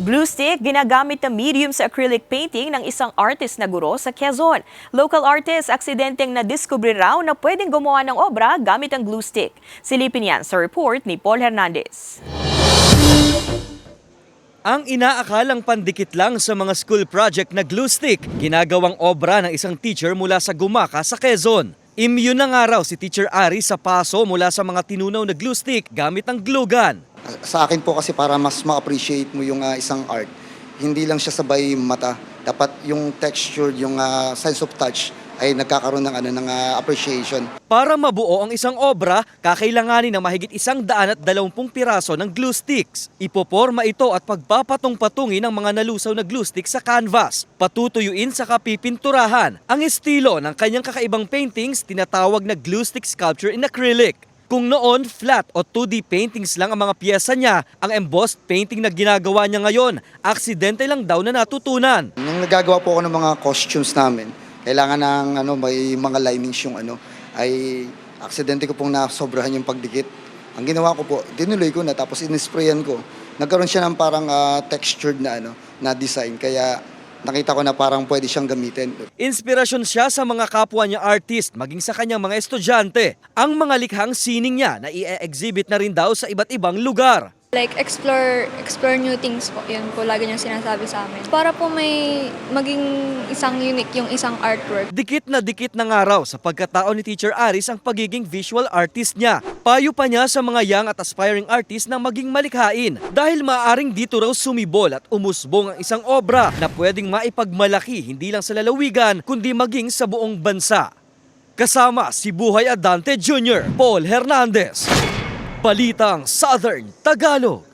Glue stick, ginagamit na medium sa acrylic painting ng isang artist na guro sa Quezon. Local artist, aksidenteng nadiskubre raw na pwedeng gumawa ng obra gamit ang glue stick. Silipin yan sa report ni Paul Hernandez. Ang inaakalang pandikit lang sa mga school project na glue stick, ginagawang obra ng isang teacher mula sa Gumaca sa Quezon. Immune na nga raw si Teacher Ari sa paso mula sa mga tinunaw na glue stick gamit ang glue gun. Sa akin po kasi para mas ma-appreciate mo yung isang art, hindi lang siya sabay mata. Dapat yung texture, yung sense of touch ay nagkakaroon ng appreciation. Para mabuo ang isang obra, kakailanganin ng mahigit 120 piraso ng glue sticks. Ipoporma ito at pagpapatong-patungin ng mga nalusaw na glue stick sa canvas. Patutuyuin sa kapipinturahan. Ang estilo ng kanyang kakaibang paintings tinatawag na glue stick sculpture in acrylic. Kung noon, flat o 2D paintings lang ang mga piyesa niya, ang embossed painting na ginagawa niya ngayon, aksidente lang daw na natutunan. Nung nagagawa po ako ng mga costumes namin, kailangan ng may mga linings yung ay aksidente ko pong nasobrahan yung pagdikit. Ang ginawa ko po, dinuloy ko na tapos in-sprayan ko. Nagkaroon siya ng parang textured na design, kaya nakita ko na parang pwede siyang gamitin. Inspirasyon siya sa mga kapwa niya artist, maging sa kanyang mga estudyante. Ang mga likhang sining niya na i-exhibit na rin daw sa iba't ibang lugar. Like explore new things po. Yun po lagi niyang sinasabi sa amin. Para po may maging isang unique yung isang artwork. Dikit na nga raw sa pagkatao ni Teacher Aris ang pagiging visual artist niya. Payo pa niya sa mga young at aspiring artist na maging malikhain dahil maaaring dito raw sumibol at umusbong ang isang obra na pwedeng maipagmalaki hindi lang sa lalawigan kundi maging sa buong bansa. Kasama si Buhay Adante Jr., Paul Hernandez. Balitang Southern Tagalog.